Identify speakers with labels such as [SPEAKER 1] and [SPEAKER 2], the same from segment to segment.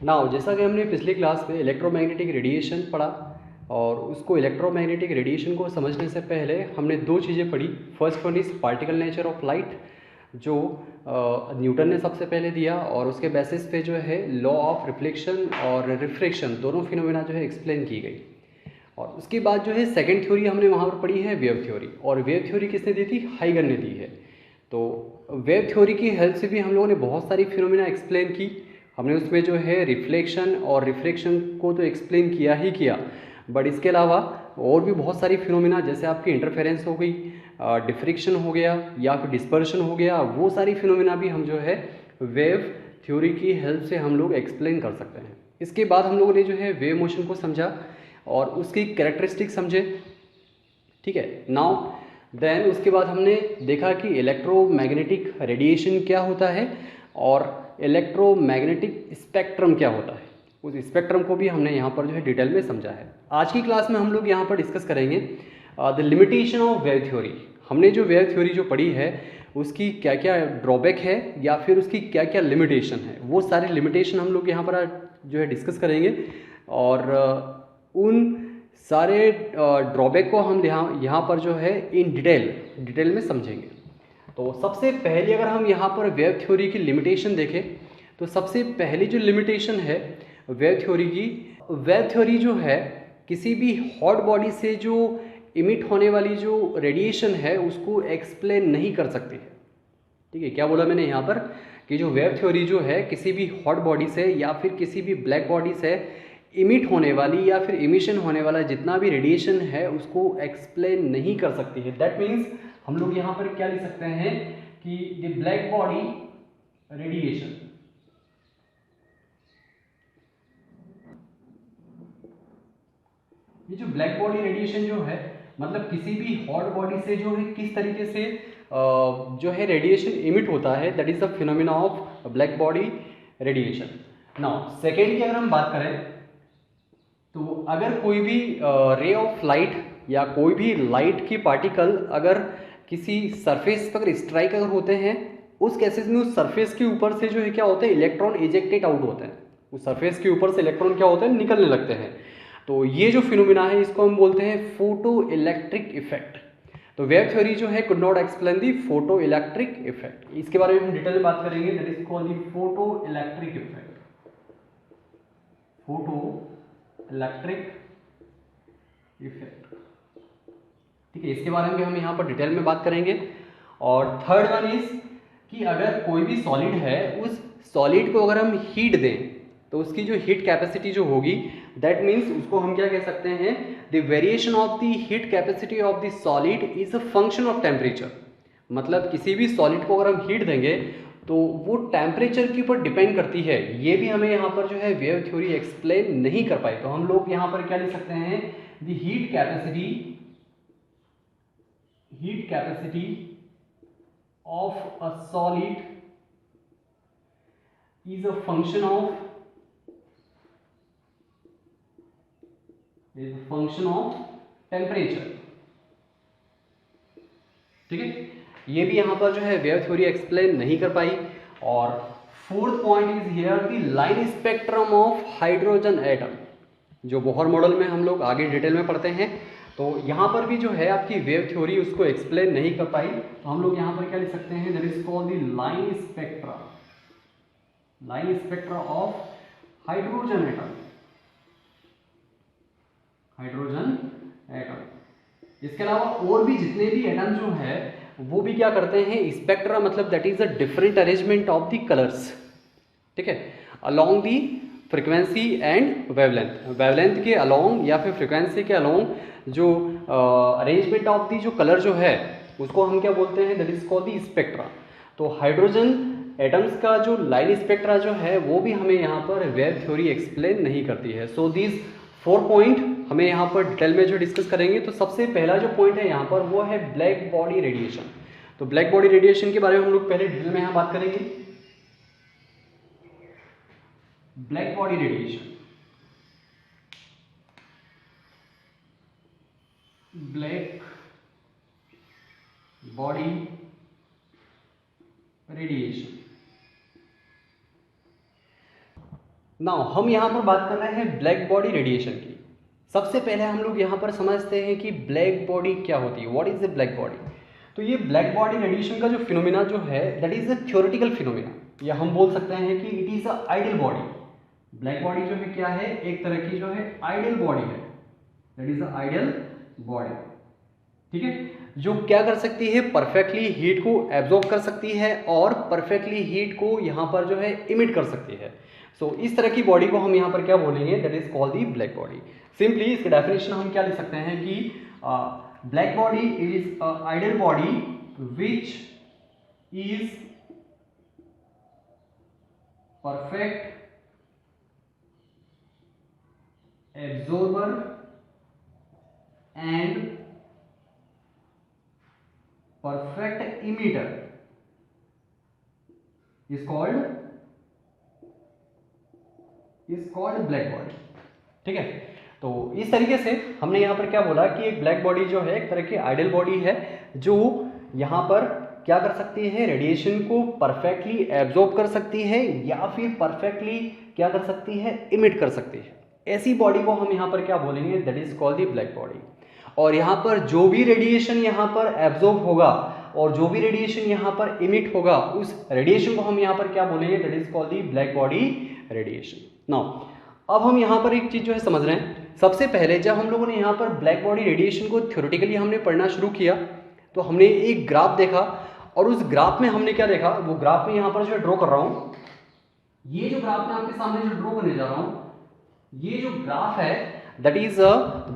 [SPEAKER 1] Now जैसा कि हमने पिछली क्लास में इलेक्ट्रोमैग्नेटिक रेडिएशन पढ़ा, और उसको इलेक्ट्रोमैग्नेटिक रेडिएशन को समझने से पहले हमने दो चीज़ें पढ़ी। First one is particle nature of light, जो न्यूटन ने सबसे पहले दिया, और उसके बेसिस पे जो है लॉ ऑफ रिफ्लेक्शन और रिफ्रैक्शन दोनों फिनोमेना जो है एक्सप्लेन की गई। और उसके बाद जो है सेकंड थ्योरी हमने वहाँ पर पढ़ी है वेव थ्योरी, और वेव थ्योरी किसने दी थी? हाइगन ने दी है। तो वेव थ्योरी की हेल्प से भी हम लोगों ने बहुत सारी फिनोमेना एक्सप्लेन की। हमने उसमें जो है रिफ्लेक्शन और रिफ्रैक्शन को तो एक्सप्लेन किया ही किया, बट इसके अलावा और भी बहुत सारी फिनोमेना, जैसे आपकी इंटरफेरेंस हो गई, डिफ्रैक्शन हो गया, या फिर डिस्पर्शन हो गया, वो सारी फिनोमेना भी हम जो है वेव थ्योरी की हेल्प से हम लोग एक्सप्लेन कर सकते हैं। इसके बाद हम लोगों ने जो है वेव मोशन को समझा और उसकी कैरेक्टरिस्टिक समझे। ठीक है, नाउ देन उसके बाद हमने देखा कि इलेक्ट्रोमैग्नेटिक रेडिएशन क्या होता है और इलेक्ट्रोमैग्नेटिक स्पेक्ट्रम क्या होता है। उस स्पेक्ट्रम को भी हमने यहाँ पर जो है डिटेल में समझा है। आज की क्लास में हम लोग यहाँ पर डिस्कस करेंगे the limitation of wave theory. हमने जो वेव थ्योरी जो पढ़ी है उसकी क्या क्या ड्रॉबैक है या फिर उसकी क्या क्या लिमिटेशन है, वो सारे लिमिटेशन हम लोग यहाँ पर जो है डिस्कस करेंगे, और उन सारे ड्रॉबैक को हम यहाँ पर जो है इन डिटेल में समझेंगे। तो सबसे पहले अगर हम यहाँ पर वेव थ्योरी की लिमिटेशन देखें, तो सबसे पहली जो लिमिटेशन है वेव थ्योरी की, वेव थ्योरी जो है किसी भी हॉट बॉडी से जो इमिट होने वाली जो रेडिएशन है उसको एक्सप्लेन नहीं कर सकती है। ठीक है, क्या बोला मैंने यहाँ पर कि जो वेव थ्योरी जो है किसी भी हॉट बॉडी से या फिर किसी भी ब्लैक बॉडी से इमिट होने वाली या फिर इमिशन होने वाला जितना भी रेडिएशन है उसको एक्सप्लेन नहीं कर सकती है। दैट मीन्स हम लोग यहाँ पर क्या लिख सकते हैं कि द ब्लैक बॉडी रेडिएशन, ये जो ब्लैक बॉडी रेडिएशन जो है मतलब किसी भी हॉट बॉडी से जो है किस तरीके से जो है रेडिएशन इमिट होता है, that is the phenomena of black body radiation. Now second की अगर हम बात करें, तो अगर कोई भी रे ऑफ लाइट या कोई भी लाइट की पार्टिकल अगर किसी सरफेस पर स्ट्राइक अगर होते हैं, उस केसेस में उस सरफेस के ऊपर से जो है क्या होता है, इलेक्ट्रॉन इजेक्टेड आउट होते हैं। उस सरफेस के ऊपर से इलेक्ट्रॉन क्या होते हैं, निकलने लगते हैं। तो ये जो फिनोमिना है इसको हम बोलते हैं फोटो इलेक्ट्रिक इफेक्ट। तो वेव थ्योरी जो है could not explain the photo electric effect. इसके बारे में हम डिटेल में बात करेंगे, that is called the photo electric effect. Photo electric effect, ठीक है, इसके बारे में भी हम यहाँ पर डिटेल में बात करेंगे। और थर्ड वन इज कि अगर कोई भी सॉलिड है उस सॉलिड को अगर हम हीट दें तो उसकी जो हीट कैपेसिटी जो होगी, दैट मीन्स उसको हम क्या कह सकते हैं, the variation of the heat capacity of the solid is a function of temperature. मतलब किसी भी सॉलिड को अगर हम हीट देंगे तो वो टेम्परेचर के ऊपर डिपेंड करती है। ये भी हमें यहाँ पर जो है वेव थ्योरी एक्सप्लेन नहीं कर पाई। तो हम लोग यहाँ पर क्या लिख सकते हैं, the heat capacity of a solid is a function of temperature। ठीक है, ये भी यहां पर जो है वेव थ्योरी एक्सप्लेन नहीं कर पाई। और fourth point is here the line spectrum of hydrogen atom, जो बोहर मॉडल में हम लोग आगे डिटेल में पढ़ते हैं। तो यहाँ पर भी जो है आपकी वेव थ्योरी उसको एक्सप्लेन नहीं कर पाई। तो हम लोग यहाँ पर क्या लिख सकते हैं, that is called the line spectra of hydrogen atom. इसके अलावा और भी जितने भी एटम जो है वो भी क्या करते हैं, स्पेक्ट्रा मतलब that is a different arrangement of the colours. ठीक है, along the frequency and wavelength के अलोंग या फिर फ्रिक्वेंसी के अलोंग जो अरेंजमेंट ऑफ दी जो कलर जो है उसको हम क्या बोलते हैं, that is called the spectra. तो हाइड्रोजन एटम्स का जो लाइन स्पेक्ट्रा जो है वो भी हमें यहाँ पर वेव थ्योरी एक्सप्लेन नहीं करती है। सो दिस 4 पॉइंट हमें यहाँ पर डिटेल में जो डिस्कस करेंगे। तो सबसे पहला जो पॉइंट है यहाँ पर वो है ब्लैक बॉडी रेडिएशन। तो ब्लैक बॉडी रेडिएशन के बारे में हम लोग पहले डिटेल में यहाँ बात करेंगे। Black body radiation, black body radiation. Now हम यहाँ पर बात कर रहे हैं ब्लैक बॉडी रेडिएशन की। सबसे पहले हम लोग यहाँ पर समझते हैं कि ब्लैक बॉडी क्या होती है, what is the black body. तो ये ब्लैक बॉडी रेडिएशन का जो फिनोमिना जो है that is a theoretical phenomena, या हम बोल सकते हैं कि it is a ideal body. Black body जो है क्या है, एक तरह की जो है आइडियल बॉडी है, that is a ideal body. ठीक है, जो क्या कर सकती है, परफेक्टली हीट को एब्जॉर्ब कर सकती है और परफेक्टली हीट को यहाँ पर जो है इमिट कर सकती है। सो इस तरह की बॉडी को हम यहाँ पर क्या बोलेंगे, that is called the black body. Simply इसके डेफिनेशन हम क्या लिख सकते हैं कि black body is a ideal body which is perfect absorber and perfect emitter is called black body। ठीक है, तो इस तरीके से हमने यहाँ पर क्या बोला कि एक ब्लैक बॉडी जो है एक तरह की आइडियल बॉडी है जो यहाँ पर क्या कर सकती है, रेडिएशन को परफेक्टली एब्जॉर्ब कर सकती है या फिर परफेक्टली क्या कर सकती है, इमिट कर सकती है। ऐसी बॉडी को हम यहाँ पर क्या बोलेंगे, that is called the black body. और यहाँ पर जो भी रेडिएशन यहाँ पर एब्जॉर्ब होगा और जो भी रेडिएशन यहाँ पर इमिट होगा उस रेडिएशन को हम यहाँ पर क्या बोलेंगे, that is called the black body radiation. Now अब हम यहाँ पर एक चीज जो है समझ रहे हैं। सबसे पहले जब हम लोगों ने यहाँ पर ब्लैक बॉडी रेडिएशन को थ्योरेटिकली हमने पढ़ना शुरू किया तो हमने एक ग्राफ देखा और उस ग्राफ में हमने क्या देखा, वो ग्राफ में यहाँ पर जो ड्रॉ कर रहा हूँ, ये जो ग्राफ में आपके सामने जो ड्रॉ करने जा रहा हूँ, ये जो ग्राफ है that is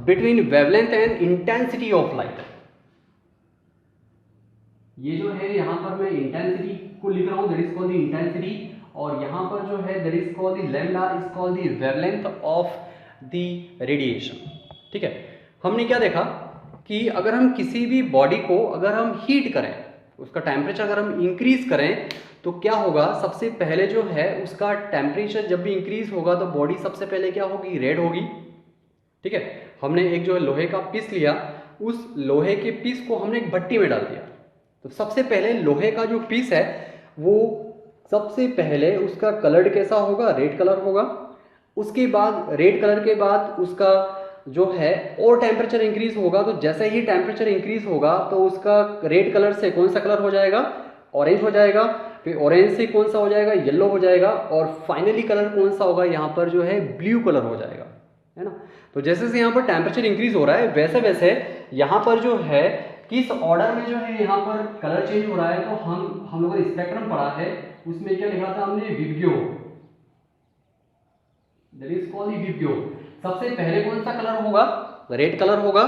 [SPEAKER 1] between wavelength and intensity of light। ये जो है यहाँ पर मैं इंटेंसिटी को लिख रहा हूँ, that is called the intensity, और यहाँ पर जो है that is called the lambda is called the wavelength of the radiation। ठीक है, हमने क्या देखा कि अगर हम किसी भी बॉडी को अगर हम हीट करें, उसका टेम्परेचर अगर हम इंक्रीज करें तो क्या होगा, सबसे पहले जो है उसका टेम्परेचर जब भी इंक्रीज होगा तो बॉडी सबसे पहले क्या होगी, रेड होगी। ठीक है, हमने एक जो है लोहे का पीस लिया, उस लोहे के पीस को हमने एक भट्टी में डाल दिया, तो सबसे पहले लोहे का जो पीस है वो सबसे पहले उसका कलर कैसा होगा, रेड कलर होगा। उसके बाद रेड कलर के बाद उसका जो है और टेम्परेचर इंक्रीज होगा, तो जैसे ही टेम्परेचर इंक्रीज होगा तो उसका रेड कलर से कौन सा कलर हो जाएगा, ऑरेंज हो जाएगा। फिर ऑरेंज से कौन सा हो जाएगा, येलो हो जाएगा, और फाइनली कलर कौन सा होगा, यहाँ पर जो है ब्लू कलर हो जाएगा, है ना। तो जैसे जैसे यहाँ पर टेम्परेचर इंक्रीज हो रहा है वैसे वैसे यहाँ पर जो है किस ऑर्डर में जो है यहाँ पर कलर चेंज हो रहा है। तो हम लोगों ने स्पेक्ट्रम पढ़ा है, उसमें क्या लिखा था हमने, विब्ग्यो, दैट इज कॉल्ड विब्ग्यो। सबसे पहले कौन सा कलर होगा, रेड कलर होगा।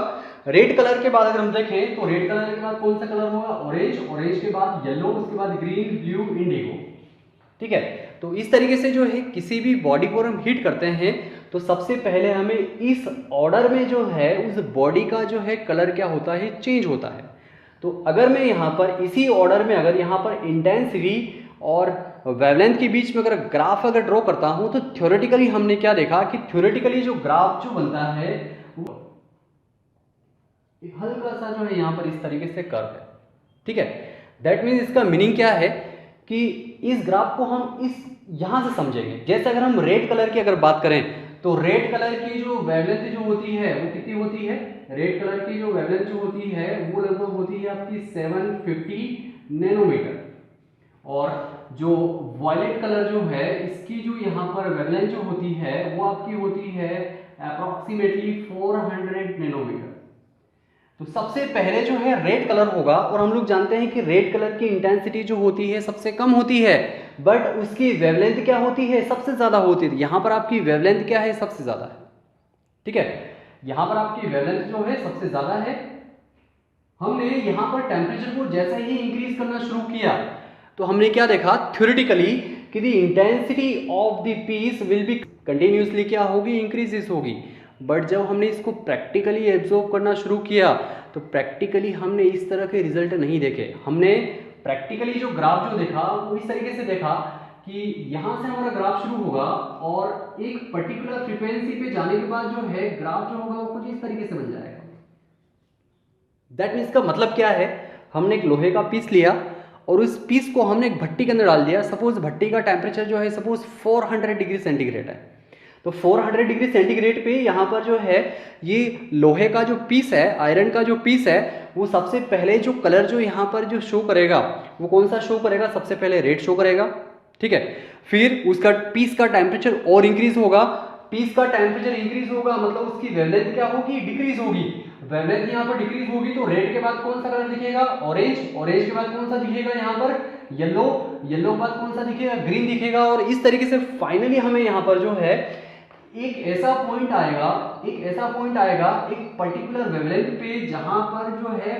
[SPEAKER 1] रेड कलर के बाद अगर हम देखें तो रेड कलर के बाद कौन सा कलर होगा, ऑरेंज, ऑरेंज के बाद येलो, उसके बाद ग्रीन, ब्लू, इंडिगो। ठीक है, तो इस तरीके से जो है किसी भी बॉडी को हम हीट करते हैं तो सबसे पहले हमें इस ऑर्डर में जो है उस बॉडी का जो है कलर क्या होता है, चेंज होता है। तो अगर मैं यहाँ पर इसी ऑर्डर में अगर यहाँ पर इंटेंसिटी और वेवलेंथ के बीच में अगर ग्राफ अगर ड्रॉ करता हूँ तो थ्योरेटिकली हमने क्या देखा कि थ्योरेटिकली जो ग्राफ जो बनता है वो एक हल्का सा जो है यहाँ पर इस तरीके से कर्व है। ठीक है, दैट मीन्स इसका मीनिंग क्या है कि इस ग्राफ को हम इस यहाँ से समझेंगे। जैसे अगर हम रेड कलर की अगर बात करें तो रेड कलर की जो वेवलेंथ जो होती है वो कितनी होती है, रेड कलर की जो वेवलेंथ जो होती है वो लगभग होती है आपकी 750 नैनोमीटर, और जो वायलेट कलर जो है इसकी जो यहाँ पर वेवलेंथ जो होती है वो आपकी होती है अप्रोक्सीमेटली 400 नैनोमीटर। तो सबसे पहले जो है रेड कलर होगा, और हम लोग जानते हैं कि रेड कलर की इंटेंसिटी जो होती है सबसे कम होती है, बट उसकी वेवलेंथ क्या होती है, सबसे ज्यादा होती है। यहाँ पर आपकी वेवलेंथ क्या है, सबसे ज्यादा है। ठीक है, यहाँ पर आपकी वेवलेंथ जो है सबसे ज्यादा है। हमने यहाँ पर टेम्परेचर को जैसे ही इंक्रीज करना शुरू किया तो हमने क्या देखा थ्योरेटिकली कि the intensity of the piece will be continuously क्या होगी, इंक्रीजेस होगी। बट जब हमने इसको प्रैक्टिकली एब्जॉर्ब करना शुरू किया तो प्रैक्टिकली हमने इस तरह के रिजल्ट नहीं देखे। हमने प्रैक्टिकली जो ग्राफ जो देखा वो इस तरीके से देखा कि यहाँ से हमारा ग्राफ शुरू होगा और एक पर्टिकुलर फ्रीक्वेंसी पे जाने के बाद जो है ग्राफ जो होगा वो कुछ इस तरीके से बन जाएगा। दैट मीन्स का मतलब क्या है, हमने एक लोहे का पीस लिया और उस पीस को हमने एक भट्टी के अंदर डाल दिया। सपोज भट्टी का टेम्परेचर जो है सपोज 400 डिग्री सेंटीग्रेड है, तो 400 डिग्री सेंटीग्रेड पे यहाँ पर जो है ये लोहे का जो पीस है, आयरन का जो पीस है, वो सबसे पहले जो कलर जो यहाँ पर जो शो करेगा वो कौन सा शो करेगा, सबसे पहले रेड शो करेगा। ठीक है, फिर उसका पीस का टेम्परेचर और इंक्रीज होगा, पीस का टेम्परेचर इंक्रीज होगा मतलब उसकी वेवलेंथ क्या होगी, डिक्रीज होगी। वेवलेंथ यहाँ पर डिक्रीज होगी तो रेड के बाद कौन सा कलर दिखेगा, ऑरेंज, ऑरेंज के बाद कौन सा दिखेगा यहाँ पर येलो, येलो के बाद कौन सा दिखेगा, ग्रीन दिखेगा। और इस तरीके से फाइनली हमें यहाँ पर जो है एक ऐसा पॉइंट आएगा, एक पर्टिकुलर वेवलेंथ पे जहां पर जो है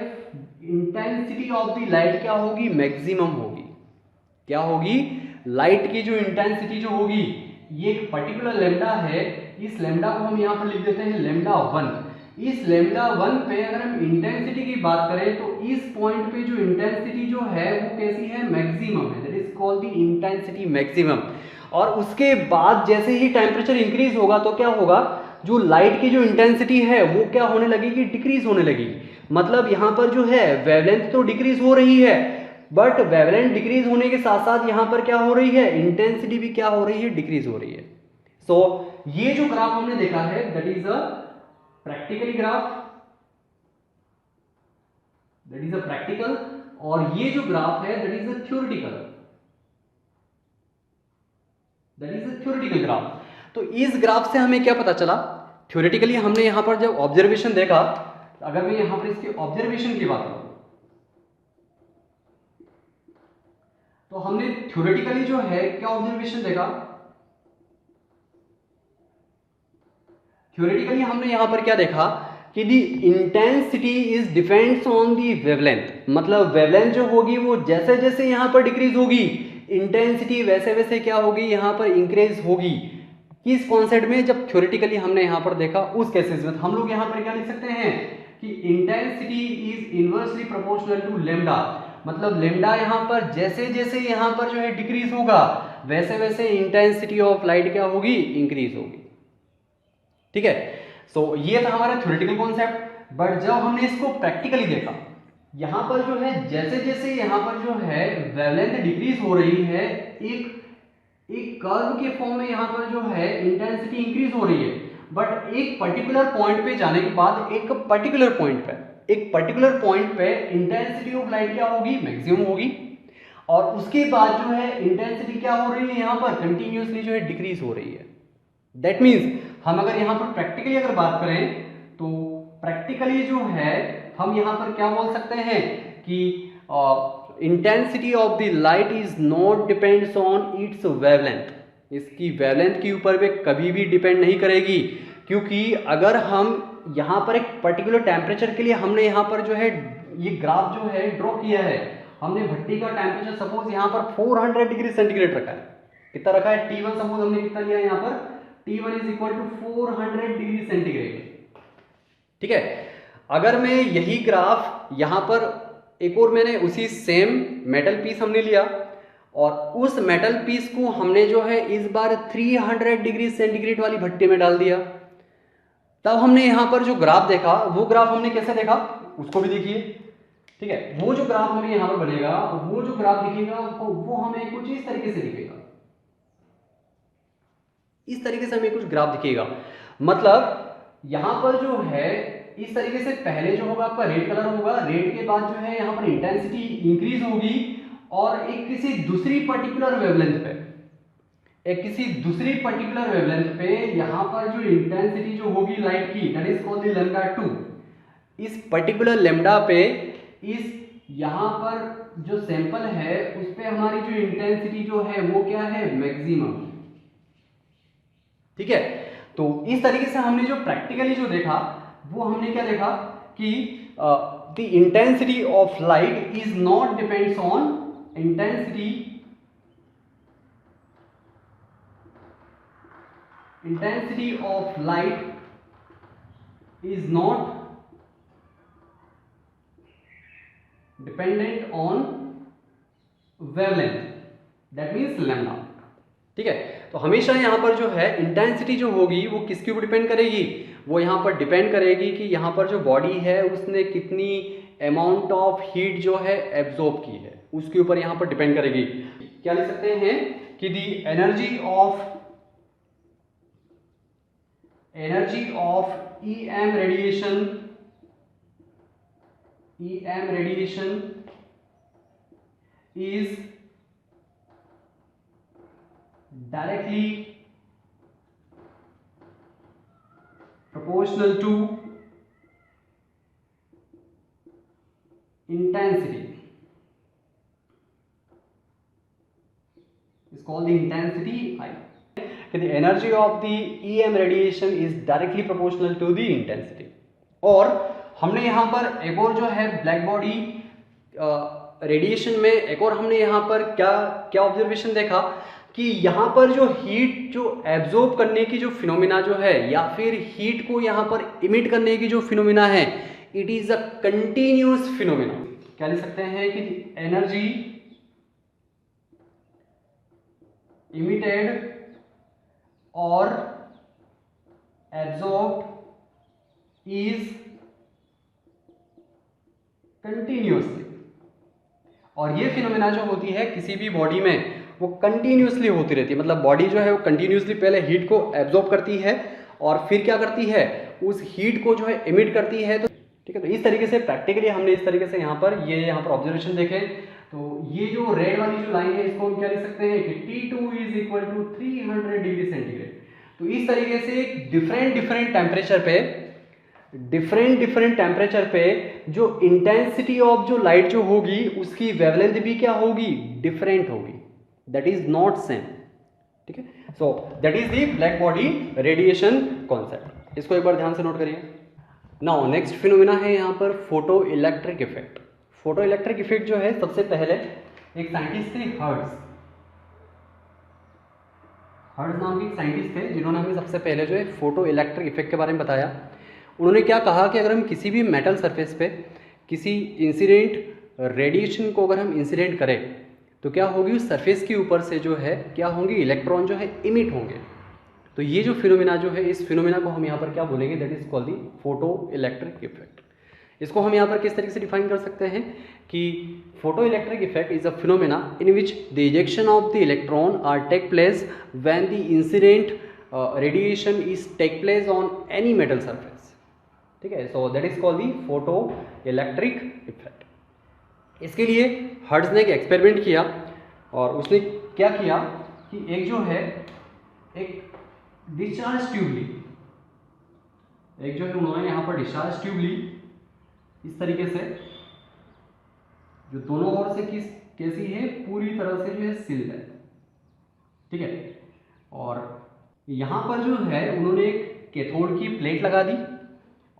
[SPEAKER 1] इंटेंसिटी ऑफ द लाइट क्या होगी, मैक्सिमम होगी। क्या होगी, लाइट की जो इंटेंसिटी जो होगी, ये एक पर्टिकुलर लेमडा है, इस लेमडा को हम यहाँ पर लिख देते हैं लेमडा 1। इस लेमडा 1 पे अगर हम इंटेंसिटी की बात करें तो इस पॉइंट पे जो इंटेंसिटी जो है वो कैसी है, मैक्सिमम है, that is called the intensity maximum. और उसके बाद जैसे ही टेम्परेचर इंक्रीज होगा तो क्या होगा, जो लाइट की जो इंटेंसिटी है वो क्या होने लगेगी, डिक्रीज होने लगेगी। मतलब यहाँ पर जो है वेवलेंथ तो डिक्रीज हो रही है, बट वेवलेंथ डिक्रीज होने के साथ साथ यहाँ पर क्या हो रही है, इंटेंसिटी भी क्या हो रही है, डिक्रीज हो रही है। सो ये जो ग्राफ हमने देखा है that is a practically graph, that is a practical, और ये जो ग्राफ है that is a theoretical, that is a theoretical graph. तो इस ग्राफ से हमें क्या पता चला, थ्योरेटिकली हमने यहां पर जब ऑब्जर्वेशन देखा, अगर मैं यहां पर इसके ऑब्जर्वेशन की बात करूं तो हमने थ्योरेटिकली जो है क्या ऑब्जर्वेशन देखा, थ्योरेटिकली हमने यहां पर क्या देखा कि the intensity is depends on the wavelength. मतलब वेवलेंथ जो होगी वो जैसे जैसे यहां पर डिक्रीज होगी, इंटेंसिटी वैसे वैसे क्या होगी, यहां पर इंक्रीज होगी। किस कॉन्सेप्ट में, जब थ्योरेटिकली हमने यहां पर देखा उस केसेस में। हम लोग यहां पर क्या लिख सकते हैं कि intensity is inversely proportional to lambda. मतलब लेमडा यहां पर जैसे जैसे यहां पर जो है डिक्रीज होगा वैसे वैसे इंटेंसिटी ऑफ लाइट क्या होगी, इंक्रीज होगी। ठीक है, सो ये था हमारा थ्योरेटिकल कॉन्सेप्ट। बट जब हमने इसको प्रैक्टिकली देखा, यहां पर जो है जैसे जैसे यहां पर जो है वेवलेंथ डिक्रीज हो रही है, एक कर्व के फॉर्म में यहां पर जो है इंटेंसिटी इंक्रीज हो रही है, बट एक पर्टिकुलर पॉइंट पे जाने के बाद एक पर्टिकुलर पॉइंट पे इंटेंसिटी ऑफ लाइट क्या होगी, मैक्सिमम होगी। और उसके बाद जो है इंटेंसिटी क्या हो रही है, यहां पर कंटिन्यूअसली जो है डिक्रीज हो रही है। दैट मीन्स हम अगर यहां पर प्रैक्टिकली अगर बात करें तो प्रैक्टिकली जो है हम यहां पर क्या बोल सकते हैं कि intensity of the light is not depends on it's wavelength. इसकी वेवलेंथ के ऊपर भी कभी भी डिपेंड नहीं करेगी, क्योंकि अगर हम यहाँ पर एक पर्टिकुलर टेम्परेचर के लिए हमने यहाँ पर जो है ये ग्राफ जो है ड्रॉ किया है, हमने भट्टी का टेम्परेचर सपोज यहाँ पर 400 डिग्री सेंटीग्रेड रखा है। कितना रखा है, T1 सपोज हमने कितना लिया यहाँ पर, T1 is equal to 400 degree centigrade. ठीक है, अगर मैं यही ग्राफ यहाँ पर एक और मैंने उसी सेम मेटल पीस हमने लिया और उस मेटल पीस को हमने जो है इस बार 300 डिग्री सेंटीग्रेड वाली भट्टी में डाल दिया, तब हमने यहाँ पर जो ग्राफ देखा वो ग्राफ हमने कैसे देखा उसको भी देखिए। ठीक है, वो जो ग्राफ हमें यहाँ पर बनेगा, वो जो ग्राफ दिखेगा वो हमें कुछ इस तरीके से दिखेगा, इस तरीके से हमें कुछ ग्राफ दिखेगा। मतलब यहां पर जो है इस तरीके से पहले जो होगा आपका रेड कलर होगा, रेड के बाद जो है यहां पर इंटेंसिटी इंक्रीज होगी और एक किसी दूसरी पर्टिकुलर वेवलेंथ पे यहां पर जो इंटेंसिटी जो होगी लाइट की that is called the lambda 2। इस पर्टिकुलर लैम्डा पे इस यहां पर जो सैंपल है उस पे हमारी जो इंटेंसिटी जो है वो क्या है, मैक्सिमम। ठीक है, तो इस तरीके से हमने जो प्रैक्टिकली जो देखा वो हमने क्या देखा कि the intensity of light is not depends on intensity of light is not dependent on wavelength, that means lambda. ठीक है, तो हमेशा यहाँ पर जो है इंटेंसिटी जो होगी वो किसके ऊपर डिपेंड करेगी, वो यहाँ पर डिपेंड करेगी कि यहाँ पर जो बॉडी है उसने कितनी अमाउंट ऑफ हीट जो है एब्जॉर्ब की है। उसके ऊपर यहाँ पर डिपेंड करेगी। क्या लिख सकते हैं कि दी energy of EM radiation is directly proportional to intensity. It's called the intensity I. The energy of the EM radiation is directly proportional to the intensity. और हमने यहाँ पर एक और जो है ब्लैक बॉडी रेडिएशन में एक और हमने यहाँ पर क्या क्या ऑब्जर्वेशन देखा कि यहाँ पर जो हीट जो एब्जॉर्ब करने की जो फिनोमिना जो है या फिर हीट को यहाँ पर इमिट करने की जो फिनोमिना है, it is a continuous phenomena. क्या लिख सकते हैं कि एनर्जी इमिटेड और एब्जॉर्ब्ड इज कंटिन्यूअसली। और ये फिनोमेना जो होती है किसी भी बॉडी में वो कंटिन्यूअसली होती रहती है, मतलब बॉडी जो है वो कंटिन्यूअसली पहले हीट को एब्जॉर्ब करती है और फिर क्या करती है, उस हीट को जो है इमिट करती है। तो ठीक है, तो इस तरीके से प्रैक्टिकली हमने इस तरीके से यहाँ पर ऑब्जर्वेशन देखे। तो ये जो रेड वाली जो लाइन है इसको हम क्या लिख सकते हैं कि T2 is equal to 300 degree centigrade. तो इस तरीके से डिफरेंट डिफरेंट टेम्परेचर पे जो इंटेंसिटी ऑफ जो लाइट जो होगी उसकी वेवलेंथ भी क्या होगी, डिफरेंट होगी, दैट इज नॉट सेम। ठीक है, so that is the black body radiation concept. इसको एक बार ध्यान से नोट करिए। नाउ नेक्स्ट फिनोमिना है यहाँ पर photo electric effect. Photo electric effect जो है सबसे पहले एक साइंटिस्ट थे हर्ट्ज नाम के एक साइंटिस्ट थे जिन्होंने हमें सबसे पहले जो है फोटो इलेक्ट्रिक इफेक्ट के बारे में बताया। उन्होंने क्या कहा कि अगर हम किसी भी मेटल सरफेस पे किसी इंसिडेंट रेडिएशन को अगर हम इंसिडेंट करें तो क्या होगी, उस सरफेस के ऊपर से जो है क्या होंगे, इलेक्ट्रॉन जो है इमिट होंगे। तो ये जो फिनोमिना जो है, इस फिनोमिना को हम यहाँ पर क्या बोलेंगे, that is called the photo electric effect. इसको हम यहाँ पर किस तरीके से डिफाइन कर सकते हैं कि photo electric effect is a phenomena in which the ejection of the electron are take place when the incident radiation is take place on any metal surface. ठीक है, so that is called the photo electric effect. इसके लिए hertz ने एक experiment किया और उसने क्या किया कि एक जो है एक डिस्चार्ज ट्यूब ली, एक जो है उन्होंने यहाँ पर डिस्चार्ज ट्यूब ली इस तरीके से, जो दोनों ओर से कैसी है, पूरी तरह से जो है सील्ड है। ठीक है, और यहाँ पर जो है उन्होंने एक कैथोड की प्लेट लगा दी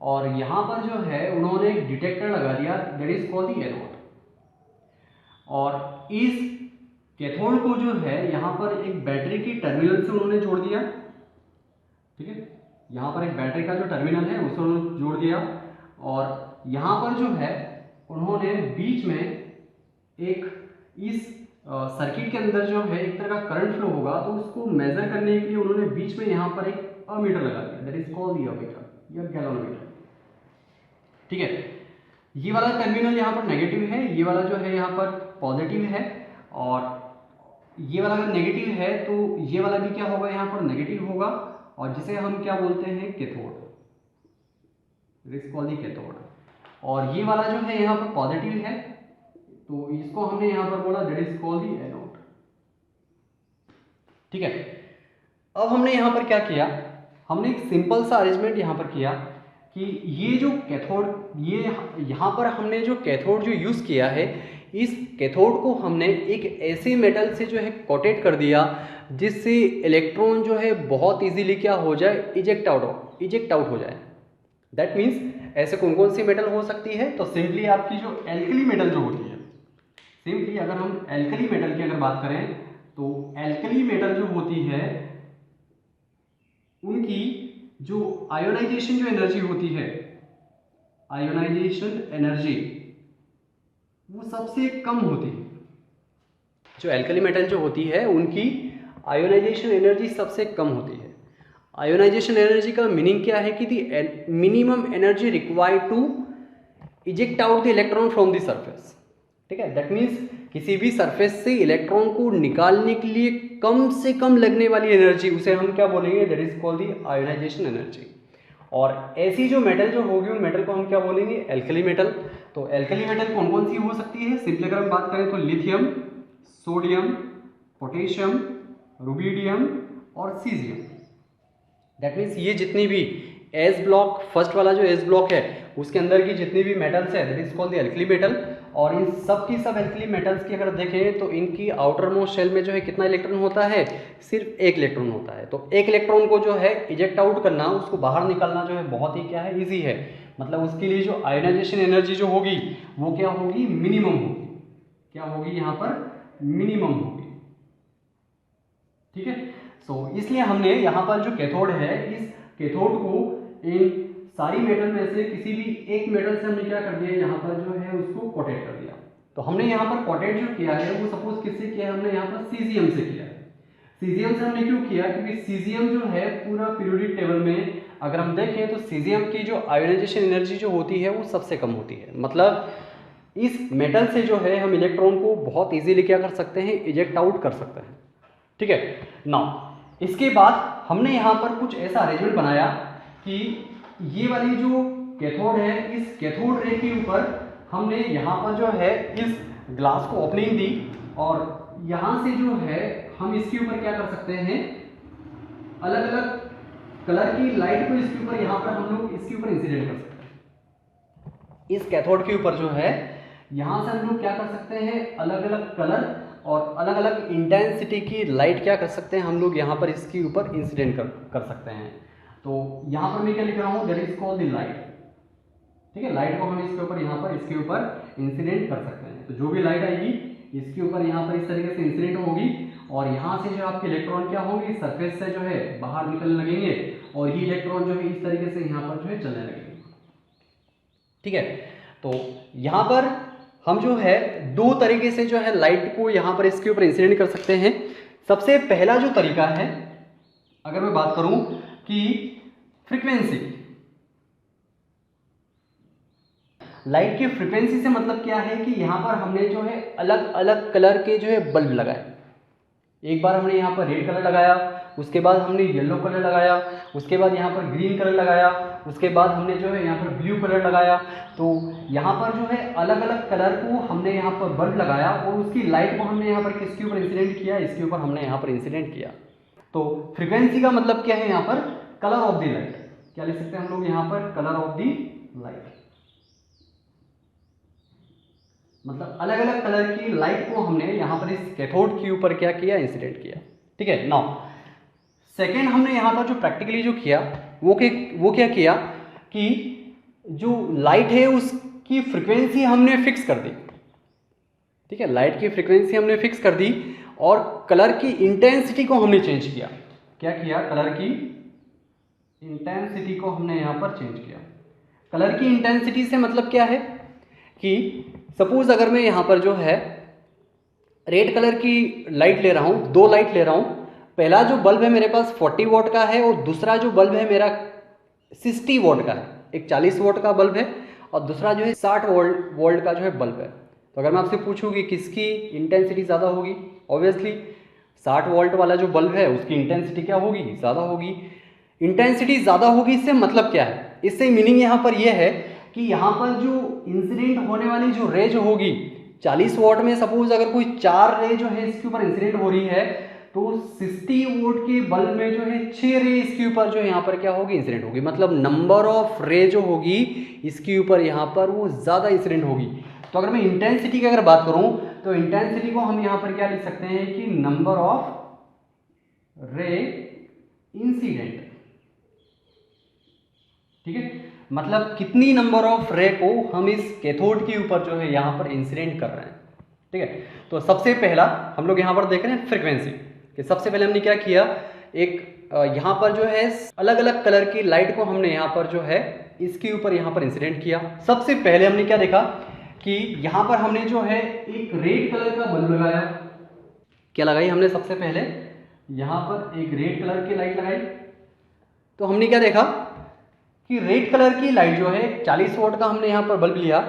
[SPEAKER 1] और यहाँ पर जो है उन्होंने एक डिटेक्टर लगा दिया, that is called the anode. और इस कैथोड को जो है यहाँ पर एक बैटरी की टर्मिनल से उन्होंने जोड़ दिया। ठीक है, यहाँ पर एक बैटरी का जो टर्मिनल है उसे उन्होंने जोड़ दिया और यहाँ पर जो है उन्होंने बीच में एक इस सर्किट के अंदर जो है एक तरह का करंट फ्लो होगा, तो उसको मेजर करने के लिए उन्होंने बीच में यहाँ पर एक अमीटर लगा दिया, that is called the ammeter या गैलोमीटर। ठीक है, ये वाला टर्मिनल यहाँ पर नेगेटिव है, ये वाला जो है यहाँ पर पॉजिटिव है, और ये वाला अगर नेगेटिव है तो ये वाला भी क्या होगा, यहाँ पर नेगेटिव होगा, और जिसे हम क्या बोलते हैं, cathode, that is called the cathode. और ये वाला जो है यहाँ पर पॉजिटिव है, तो इसको हमने यहाँ पर बोला that is called the anode. ठीक है, अब हमने यहाँ पर क्या किया, हमने एक सिंपल सा अरेंजमेंट यहाँ पर किया कि ये जो कैथोड, ये यहाँ पर हमने जो कैथोड जो यूज़ किया है, इस कैथोड को हमने एक ऐसे मेटल से जो है कोटेड कर दिया जिससे इलेक्ट्रॉन जो है बहुत इजीली क्या हो जाए, इजेक्ट आउट हो जाए। दैट मीन्स ऐसे कौन कौन सी मेटल हो सकती है, तो सिंपली आपकी जो एल्कली मेटल जो होती है, सिंपली अगर हम एल्कली मेटल की अगर बात करें तो एल्कली मेटल जो होती है उनकी जो आयोनाइजेशन जो एनर्जी होती है, आयोनाइजेशन एनर्जी वो सबसे कम होती है। जो एल्कली मेटल जो होती है उनकी आयोनाइजेशन एनर्जी सबसे कम होती है। आयोनाइजेशन एनर्जी का मीनिंग क्या है कि the minimum energy required to eject out the electron from the surface. ठीक है, दैट मीन्स किसी भी सरफेस से इलेक्ट्रॉन को निकालने के लिए कम से कम लगने वाली एनर्जी, उसे हम क्या बोलेंगे, that is called the ionisation energy. और ऐसी जो मेटल जो होगी उन मेटल को हम क्या बोलेंगे, एल्कली मेटल। तो एल्कली मेटल कौन कौन सी हो सकती है, सिंपली अगर हम बात करें तो लिथियम, सोडियम, पोटेशियम, रुबिडियम और सीजियम। दैट मीन्स ये जितनी भी एस ब्लॉक, फर्स्ट वाला जो एस ब्लॉक है उसके अंदर की जितनी भी मेटल्स है that is called the alkali metal. और इन सब की सब एल्कली मेटल्स की अगर देखें तो इनकी आउटर मोस्ट शेल में जो है कितना इलेक्ट्रॉन होता है, सिर्फ एक इलेक्ट्रॉन होता है। तो एक इलेक्ट्रॉन को जो है इजेक्ट आउट करना, उसको बाहर निकालना जो है बहुत ही क्या है, ईजी है। मतलब उसके लिए जो आयोनाइजेशन एनर्जी जो होगी वो क्या होगी, मिनिमम होगी। क्या होगी यहाँ पर, मिनिमम होगी। ठीक है, सो इसलिए हमने यहाँ पर जो कैथोड है, इस कैथोड को इन सारी मेटल में से किसी भी एक मेटल से हमने क्या कर दिया, यहाँ पर जो है उसको कोटेट कर दिया। तो हमने यहाँ पर कोटेट जो किया है वो सपोज किससे किया है, हमने यहाँ पर सीजियम से किया है। सीजियम से हमने क्यों किया, क्योंकि सीजियम जो है पूरा पीरियोडिक टेबल में अगर हम देखें तो सीजियम की जो आयोनाइजेशन एनर्जी जो होती है वो सबसे कम होती है। मतलब इस मेटल से जो है हम इलेक्ट्रॉन को बहुत ईजिली क्या कर सकते हैं, इजेक्ट आउट कर सकते हैं। ठीक है, नाउ इसके बाद हमने यहाँ पर कुछ ऐसा अरेंजमेंट बनाया कि ये वाली जो कैथोड है, इस कैथोड रे के ऊपर हमने यहाँ पर जो है इस ग्लास को ओपनिंग दी और यहाँ से जो है हम इसके ऊपर क्या कर सकते हैं, अलग अलग कलर की लाइट को इसके ऊपर यहाँ पर हम लोग इसके ऊपर इंसिडेंट कर सकते हैं। इस कैथोड के ऊपर जो है यहाँ से हम लोग क्या कर सकते हैं, अलग अलग कलर और अलग अलग इंटेंसिटी की लाइट क्या कर सकते हैं, हम लोग यहाँ पर इसके ऊपर इंसिडेंट कर सकते हैं। तो यहाँ पर मैं क्या लिख रहा हूँ, that is called the light. ठीक है, लाइट को हम इसके ऊपर यहाँ पर इसके ऊपर इंसिडेंट कर सकते हैं। तो जो भी लाइट आएगी इसके ऊपर यहाँ पर इस तरीके से इंसिडेंट होगी और यहाँ से जो आपके इलेक्ट्रॉन क्या होंगे, सरफेस से जो है बाहर निकलने लगेंगे और ये इलेक्ट्रॉन जो है इस तरीके से यहाँ पर जो है चलने लगेंगे। ठीक है, तो यहाँ पर हम जो है दो तरीके से जो है लाइट को यहाँ पर इसके ऊपर इंसिडेंट कर सकते हैं। सबसे पहला जो तरीका है, अगर मैं बात करूं कि फ्रीक्वेंसी, लाइट की फ्रीक्वेंसी से मतलब क्या है कि यहाँ पर हमने जो है अलग अलग कलर के जो है बल्ब लगाए। एक बार हमने यहाँ पर रेड कलर लगाया, उसके बाद हमने येलो कलर लगाया, उसके बाद यहाँ पर ग्रीन कलर लगाया, उसके बाद हमने जो है यहाँ पर ब्लू कलर लगाया। तो यहाँ पर जो है अलग अलग कलर को हमने यहाँ पर बल्ब लगाया और उसकी लाइट को हमने यहाँ पर किसके ऊपर इंसिडेंट किया, इसके ऊपर हमने यहाँ पर इंसिडेंट किया। तो फ्रीक्वेंसी का मतलब क्या है, यहाँ पर कलर ऑफ द लाइट। क्या लिख सकते हैं हम लोग यहाँ पर, कलर ऑफ द लाइट। मतलब अलग अलग कलर की लाइट को हमने यहाँ पर इस कैथोड के ऊपर क्या किया, इंसिडेंट किया। ठीक है, नाउ सेकेंड हमने यहाँ पर जो प्रैक्टिकली जो किया वो क्या किया कि जो लाइट है उसकी फ्रीक्वेंसी हमने फिक्स कर दी। ठीक है, लाइट की फ्रीक्वेंसी हमने फिक्स कर दी और कलर की इंटेंसिटी को हमने चेंज किया। क्या किया, कलर की इंटेंसिटी को हमने यहाँ पर चेंज किया। कलर की इंटेंसिटी से मतलब क्या है कि सपोज अगर मैं यहाँ पर जो है रेड कलर की लाइट ले रहा हूँ, दो लाइट ले रहा हूँ। पहला जो बल्ब है मेरे पास 40 वॉट का है और दूसरा जो बल्ब है मेरा 60 वॉट का है। एक 40 वॉट का बल्ब है और दूसरा जो है 60 वोल्ट का जो है बल्ब है। तो अगर मैं आपसे पूछूँ कि किसकी इंटेंसिटी ज़्यादा होगी, ऑब्वियसली 60 वोल्ट वाला जो बल्ब है उसकी इंटेंसिटी क्या होगी, ज़्यादा होगी। इंटेंसिटी ज़्यादा होगी इससे मतलब क्या है, इससे मीनिंग यहाँ पर यह है कि यहाँ पर जो इंसिडेंट होने वाली जो रे जो होगी 40 वॉट में, सपोज अगर कोई 4 रे जो है इसके ऊपर इंसिडेंट हो रही है तो 60 वोट के बल्ब में जो है 6 रे इसके ऊपर जो है यहाँ पर क्या होगी, इंसिडेंट होगी। मतलब नंबर ऑफ रे जो होगी इसके ऊपर यहाँ पर वो ज़्यादा इंसिडेंट होगी। तो अगर मैं इंटेंसिटी की अगर बात करूँ तो इंटेंसिटी को हम यहाँ पर क्या लिख सकते हैं कि नंबर ऑफ रे इंसिडेंट। ठीक है, मतलब कितनी नंबर ऑफ रे को हम इस कैथोड के ऊपर जो है यहाँ पर इंसिडेंट कर रहे हैं। ठीक है, तो सबसे पहला हम लोग यहाँ पर देख रहे हैं फ्रीक्वेंसी कि सबसे पहले हमने क्या किया, एक यहाँ पर जो है अलग अलग कलर की लाइट को हमने यहाँ पर जो है इसके ऊपर यहाँ पर इंसिडेंट किया। सबसे पहले हमने क्या देखा कि यहाँ पर हमने जो है एक रेड कलर का बल्ब लगाया। क्या लगाई हमने, सबसे पहले यहाँ पर एक रेड कलर की लाइट लगाई। तो हमने क्या देखा कि रेड कलर की लाइट जो है 40 वोट का हमने यहाँ पर बल्ब लिया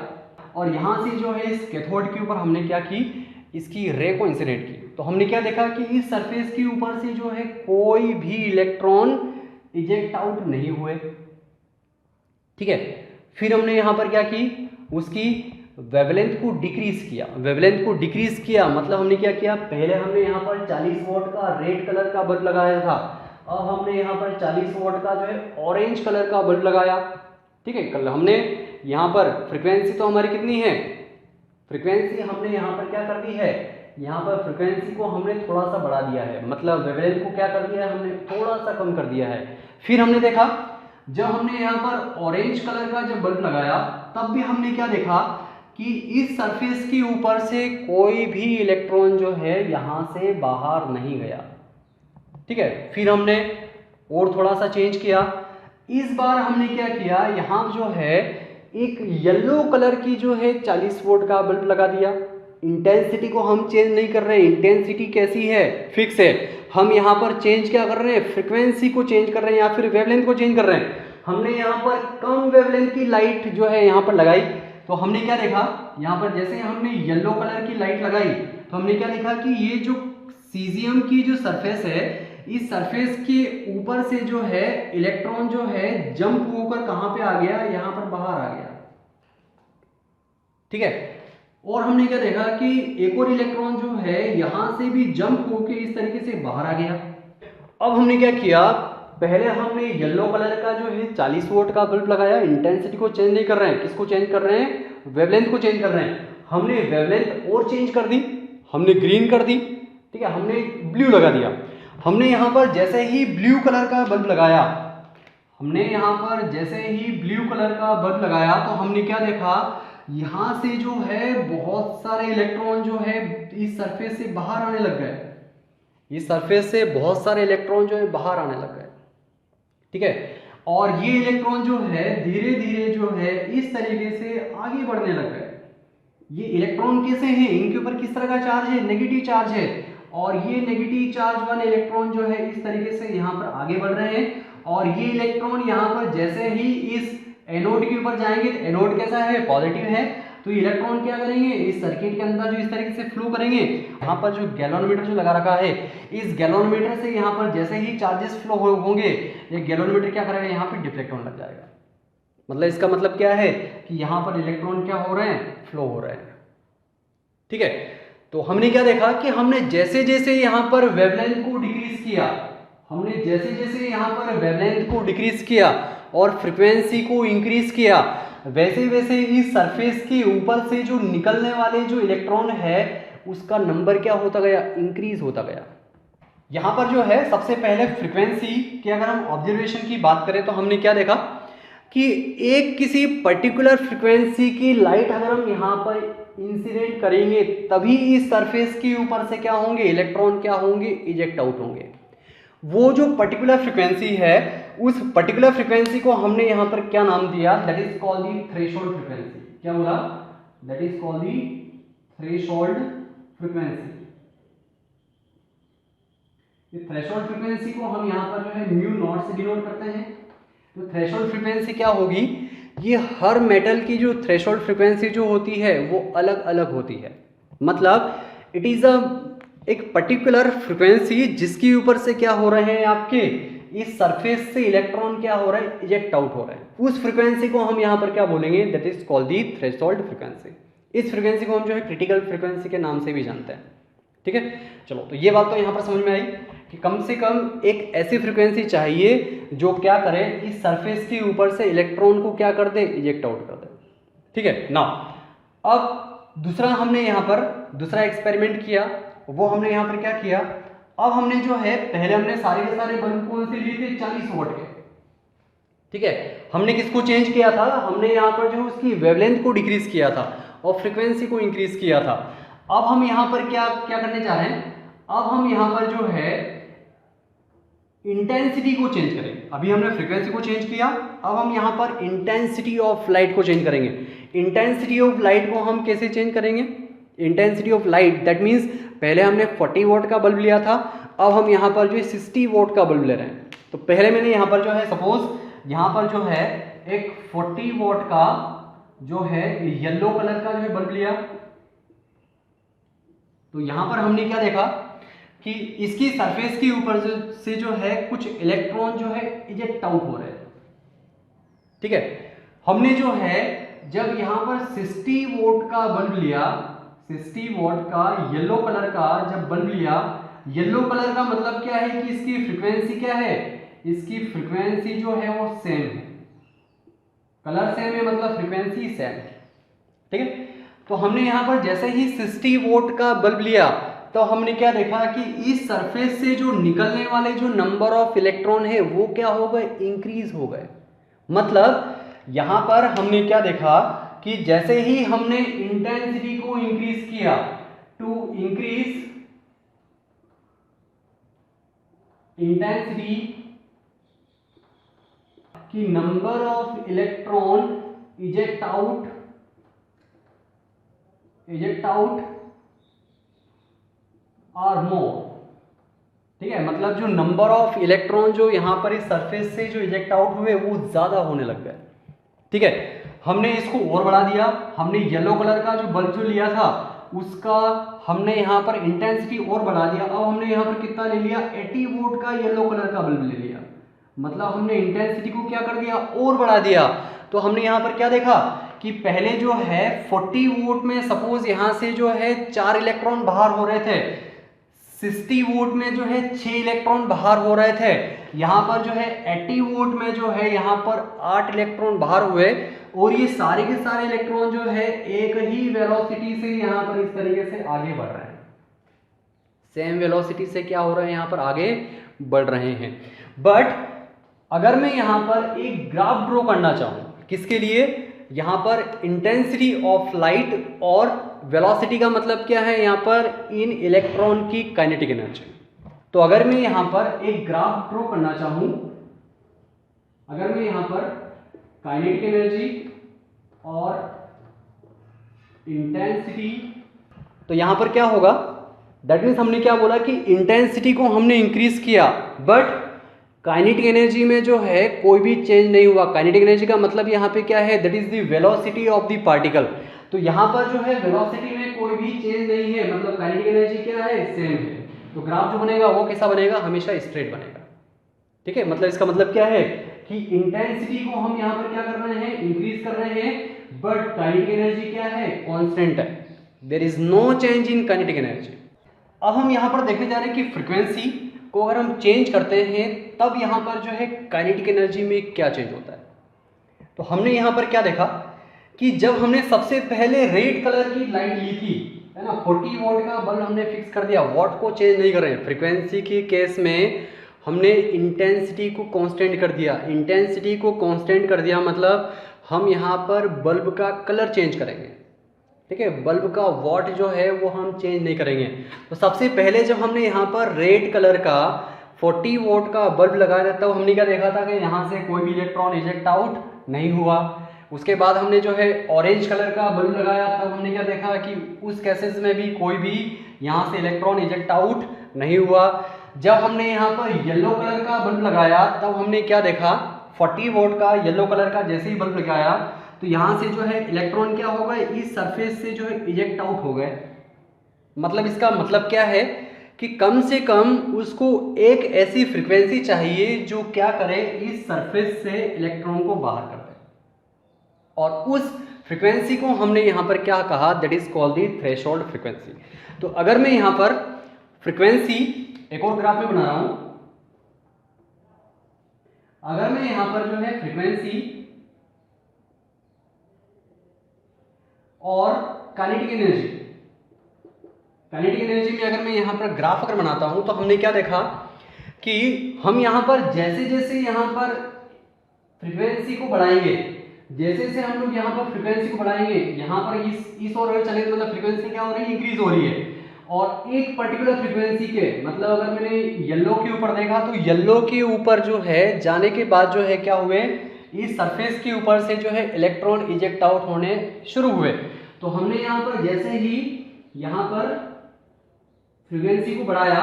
[SPEAKER 1] और यहाँ से जो है इस कैथोड के ऊपर हमने क्या की, इसकी रे को इंसिडेंट की। तो हमने क्या देखा कि इस सरफेस के ऊपर से जो है कोई भी इलेक्ट्रॉन इजेक्ट आउट नहीं हुए। ठीक है, फिर हमने यहाँ पर क्या की, उसकी वेवलेंथ को डिक्रीज किया। वेवलेंथ को डिक्रीज किया मतलब हमने क्या किया, पहले हमने यहाँ पर 40 वॉट का रेड कलर का बल्ब लगाया था, अब हमने यहाँ पर 40 वॉट का जो है ऑरेंज कलर का बल्ब लगाया। ठीक है, कल हमने यहाँ पर फ्रीक्वेंसी तो हमारी कितनी है, फ्रीक्वेंसी हमने यहाँ पर क्या कर दी है, यहाँ पर फ्रीक्वेंसी को हमने थोड़ा सा बढ़ा दिया है, मतलब वेवलेंथ को क्या कर दिया है, हमने थोड़ा सा कम कर दिया है। फिर हमने देखा जब हमने यहाँ पर ऑरेंज कलर का जब बल्ब लगाया तब भी हमने क्या देखा कि इस सरफेस के ऊपर से कोई भी इलेक्ट्रॉन जो है यहाँ से बाहर नहीं गया। ठीक है, फिर हमने और थोड़ा सा चेंज किया। इस बार हमने क्या किया, यहाँ जो है एक येलो कलर की जो है 40 वोल्ट का बल्ब लगा दिया। इंटेंसिटी को हम चेंज नहीं कर रहे, इंटेंसिटी कैसी है, फिक्स है। हम यहाँ पर चेंज क्या कर रहे हैं, फ्रीक्वेंसी को चेंज कर रहे हैं या फिर वेवलेंथ को चेंज कर रहे हैं। हमने यहाँ पर कम वेवलेंथ की लाइट जो है यहाँ पर लगाई, तो हमने क्या देखा, यहाँ पर जैसे हमने येलो कलर की लाइट लगाई तो हमने क्या देखा कि ये जो सीजियम की जो सरफेस है, इस सरफेस के ऊपर से जो है इलेक्ट्रॉन जो है जंप होकर कहाँ पे आ गया, यहाँ पर बाहर आ गया। ठीक है, और हमने क्या देखा कि एक और इलेक्ट्रॉन जो है यहां से भी जंप होके इस तरीके से बाहर आ गया। अब हमने क्या किया, पहले हमने येलो कलर का जो है 40 वोल्ट का बल्ब लगाया, इंटेंसिटी को चेंज नहीं कर रहे हैं, किसको चेंज कर रहे हैं, वेवलेंथ को चेंज कर रहे हैं। हमने वेवलेंथ और चेंज कर दी, हमने ग्रीन कर दी। ठीक है, हमने ब्लू लगा दिया। हमने यहाँ पर जैसे ही ब्लू कलर का बल्ब लगाया, हमने यहाँ पर जैसे ही ब्लू कलर का बल्ब लगाया तो हमने क्या देखा, यहाँ से जो है बहुत सारे इलेक्ट्रॉन जो है इस सरफेस से बाहर आने लग गए। इस सरफेस से बहुत सारे इलेक्ट्रॉन जो है बाहर आने लग गए। ठीक है, और ये इलेक्ट्रॉन जो है धीरे धीरे जो है इस तरीके से आगे बढ़ने लग गए। ये इलेक्ट्रॉन कैसे हैं, इनके ऊपर किस तरह का चार्ज है, नेगेटिव चार्ज है, और ये नेगेटिव चार्ज वाले इलेक्ट्रॉन जो है इस तरीके से यहाँ पर आगे बढ़ रहे हैं। और ये इलेक्ट्रॉन यहाँ पर जैसे ही इस एनोड के ऊपर जाएंगे, तो एनोड कैसा है, पॉजिटिव है, तो इलेक्ट्रॉन क्या करेंगे, इस सर्किट के अंदर जो इस तरीके से फ्लो करेंगे। यहाँ पर जो गैलोनमीटर जो लगा रखा है, इस गैलोनमीटर से यहाँ पर जैसे ही चार्जेस फ्लो होंगे, ये गैलोनमीटर क्या करेगा, यहाँ पे डिफ्लेक्ट होने लग जाएगा। मतलब इसका मतलब क्या है कि यहाँ पर इलेक्ट्रॉन क्या हो रहे हैं, फ्लो हो रहे हैं। ठीक है, तो हमने क्या देखा कि हमने जैसे जैसे यहाँ पर वेवलेंथ को डिक्रीज किया, हमने जैसे जैसे यहाँ पर वेवलेंथ को डिक्रीज किया और फ्रीक्वेंसी को इंक्रीज किया, वैसे वैसे इस सरफेस के ऊपर से जो निकलने वाले जो इलेक्ट्रॉन है उसका नंबर क्या होता गया, इंक्रीज होता गया। यहाँ पर जो है सबसे पहले फ्रीक्वेंसी की अगर हम ऑब्जर्वेशन की बात करें तो हमने क्या देखा कि एक किसी पर्टिकुलर फ्रीक्वेंसी की लाइट अगर हम यहाँ पर इंसिडेंट करेंगे तभी इस सरफेस के ऊपर से क्या होंगे, इलेक्ट्रॉन क्या होंगे, इजेक्ट आउट होंगे। वो जो पर्टिकुलर फ्रीक्वेंसी है, उस पर्टिकुलर फ्रीक्वेंसी को हमने यहाँ पर क्या नाम दिया, that is called the threshold frequency. क्या बोला, that is called the threshold frequency. ये थ्रेशोल्ड फ्रीक्वेंसी को हम यहाँ पर जो है म्यू नॉट से डिनोट करते हैं। तो थ्रेशोल्ड फ्रीक्वेंसी क्या होगी, ये हर मेटल की जो थ्रेशोल्ड फ्रीक्वेंसी जो होती है वो अलग अलग होती है। मतलब इट इज एक पर्टिकुलर फ्रीक्वेंसी जिसके ऊपर से क्या हो रहे हैं, आपके इस सरफेस से इलेक्ट्रॉन क्या हो रहा है, इजेक्ट आउट हो रहा है। उस फ्रीक्वेंसी को हम यहाँ पर क्या बोलेंगे, that is called the threshold frequency. इस फ्रीक्वेंसी को हम जो है क्रिटिकल फ्रीक्वेंसी के नाम से भी जानते हैं। ठीक है, चलो तो ये बात तो यहाँ पर समझ में आई कि कम से कम एक ऐसी फ्रीक्वेंसी चाहिए जो क्या करे, इस सरफेस के ऊपर से इलेक्ट्रॉन को क्या कर दे, इजेक्ट आउट कर दे। ठीक है ना। अब दूसरा हमने यहाँ पर दूसरा एक्सपेरिमेंट किया, वो हमने यहाँ पर क्या किया, अब हमने जो है पहले हमने सारे के सारे बल्ब कौन से लिए थे, 40 वोल्ट के। ठीक है, हमने किसको चेंज किया था, हमने यहाँ पर जो उसकी वेवलेंथ को डिक्रीज किया था और फ्रीक्वेंसी को इंक्रीज किया था। अब हम यहाँ पर क्या क्या करने जा रहे हैं, अब हम यहाँ पर जो है इंटेंसिटी को चेंज करेंगे। अभी हमने फ्रीक्वेंसी को चेंज किया, अब हम यहाँ पर इंटेंसिटी ऑफ लाइट को चेंज करेंगे। इंटेंसिटी ऑफ लाइट को हम कैसे चेंज करेंगे, intensity of light that means पहले हमने 40 वोल्ट का बल्ब लिया था, अब हम यहाँ पर जो 60 वोल्ट का बल्ब ले रहे हैं। तो पहले मैंने यहाँ पर जो है सपोज यहाँ पर जो है एक 40 वोल्ट का जो है येलो कलर का जो है बल्ब लिया, तो यहां पर हमने क्या देखा कि इसकी सरफेस के ऊपर से जो है कुछ इलेक्ट्रॉन जो है इजेक्ट आउट हो रहे हैं। ठीक है, हमने जो है जब यहां पर 60 वोल्ट का बल्ब लिया, 60 वोल्ट का येलो कलर का जब बल्ब लिया, येलो कलर का मतलब क्या है कि इसकी फ्रीक्वेंसी क्या है, इसकी फ्रीक्वेंसी जो है वो सेम है, कलर सेम है मतलब फ्रीक्वेंसी सेम है। ठीक है, तो हमने यहां पर जैसे ही 60 वोल्ट का बल्ब लिया तो हमने क्या देखा कि इस सरफेस से जो निकलने वाले जो नंबर ऑफ इलेक्ट्रॉन है वो क्या हो गए, इंक्रीज हो गए। मतलब यहां पर हमने क्या देखा कि जैसे ही हमने इंटेंसिटी को इंक्रीज किया, टू इंक्रीज इंटेंसिटी की number of electron eject out और मोर। ठीक है, मतलब जो नंबर ऑफ इलेक्ट्रॉन जो यहां पर इस सरफेस से जो इजेक्ट आउट हुए वो ज्यादा होने लग गए। ठीक है, हमने इसको और बढ़ा दिया, हमने येलो कलर का जो बल्ब जो लिया था उसका हमने यहां पर इंटेंसिटी और बढ़ा दिया। अब हमने यहां पर कितना ले लिया, 80 वोल्ट का येलो कलर का बल्ब ले लिया, मतलब हमने इंटेंसिटी को क्या कर दिया, और बढ़ा दिया। तो हमने यहां पर क्या देखा कि पहले जो है 40 वोल्ट में सपोज यहां से जो है 4 इलेक्ट्रॉन बाहर हो रहे थे, 60 वोल्ट में जो है 6 इलेक्ट्रॉन बाहर हो रहे थे, यहां पर जो है 80 वोल्ट में जो है यहां पर 8 इलेक्ट्रॉन बाहर हुए, और ये सारे के सारे इलेक्ट्रॉन जो है एक ही वेलोसिटी से यहां पर इस तरीके से आगे बढ़ रहे हैं, सेम वेलोसिटी से क्या हो रहे हैं, यहां पर आगे बढ़ रहे हैं। बट अगर मैं यहां पर एक ग्राफ ड्रॉ करना चाहूं, किसके लिए, यहां पर इंटेंसिटी ऑफ लाइट और वेलोसिटी का मतलब क्या है, यहां पर इन इलेक्ट्रॉन की काइनेटिक एनर्जी। तो अगर मैं यहां पर एक ग्राफ ड्रॉ करना चाहूं, अगर मैं यहां पर काइनेटिक एनर्जी और इंटेंसिटी, तो यहां पर क्या होगा, दैट मीन्स हमने क्या बोला कि इंटेंसिटी को हमने इंक्रीज किया बट काइनेटिक एनर्जी में जो है कोई भी चेंज नहीं हुआ। काइनेटिक एनर्जी का मतलब यहाँ पे क्या है, that is the velocity of the particle. तो यहाँ पर जो है वेलोसिटी में कोई भी चेंज नहीं है, मतलब काइनेटिक एनर्जी क्या है, सेम है। तो ग्राफ जो बनेगा वो कैसा बनेगा, हमेशा स्ट्रेट बनेगा। ठीक है, मतलब इसका मतलब क्या है कि इंटेंसिटी को हम यहाँ पर क्या कर रहे हैं, इंक्रीज कर रहे हैं, बट काइनेटिक एनर्जी क्या है, कॉन्स्टेंट है, there is no change in kinetic energy. अब हम यहाँ पर देखने जा रहे हैं कि फ्रीक्वेंसी को अगर हम चेंज करते हैं तब यहाँ पर जो है काइनेटिक एनर्जी में क्या चेंज होता है। तो हमने यहाँ पर क्या देखा कि जब हमने सबसे पहले रेड कलर की लाइट ली थी, है ना, 40 वोल्ट का बल्ब हमने फिक्स कर दिया, वॉट को चेंज नहीं कर रहे हैं। फ्रीक्वेंसी के केस में हमने इंटेंसिटी को कांस्टेंट कर दिया, इंटेंसिटी को कांस्टेंट कर दिया मतलब हम यहाँ पर बल्ब का कलर चेंज करेंगे। ठीक है, बल्ब का वॉट जो है वो हम चेंज नहीं करेंगे। तो सबसे पहले जब हमने यहाँ पर रेड कलर का 40 वोल्ट का बल्ब लगाया था तब हमने क्या देखा था कि यहाँ से कोई भी इलेक्ट्रॉन इजेक्ट आउट नहीं हुआ। उसके बाद हमने जो है ऑरेंज कलर का बल्ब लगाया तब हमने क्या देखा कि उस केसेस में भी कोई भी यहाँ से इलेक्ट्रॉन इजेक्ट आउट नहीं हुआ। जब हमने यहाँ पर येलो कलर का बल्ब लगाया तब हमने क्या देखा, 40 वोल्ट का येलो कलर का जैसे ही बल्ब लगाया तो यहाँ से जो है इलेक्ट्रॉन क्या हो गए, इस सरफेस से जो है इजेक्ट आउट हो गए। मतलब इसका मतलब क्या है कि कम से कम उसको एक ऐसी फ्रीक्वेंसी चाहिए जो क्या करे, इस सरफेस से इलेक्ट्रॉन को बाहर कर दे, और उस फ्रीक्वेंसी को हमने यहाँ पर क्या कहा, that is called the threshold frequency. तो अगर मैं यहाँ पर फ्रीक्वेंसी एक और ग्राफ में बना रहा हूं, अगर मैं यहाँ पर जो है फ्रीक्वेंसी और काइनेटिक एनर्जी में अगर मैं यहाँ पर ग्राफ अगर बनाता हूँ तो हमने क्या देखा कि हम यहाँ पर जैसे जैसे यहाँ पर फ्रीक्वेंसी को बढ़ाएंगे, जैसे जैसे हम लोग यहाँ पर फ्रीक्वेंसी को बढ़ाएंगे, यहाँ पर इस ओर चले तो मतलब फ्रीक्वेंसी क्या हो रही है, इंक्रीज हो रही है। और एक पर्टिकुलर फ्रीक्वेंसी के मतलब अगर मैंने येलो के ऊपर देखा तो येलो के ऊपर जो है जाने के बाद जो है क्या हुए, इस सरफेस के ऊपर से जो है इलेक्ट्रॉन इजेक्ट आउट होने शुरू हुए। तो हमने यहाँ पर जैसे ही यहाँ पर फ्रीक्वेंसी को बढ़ाया,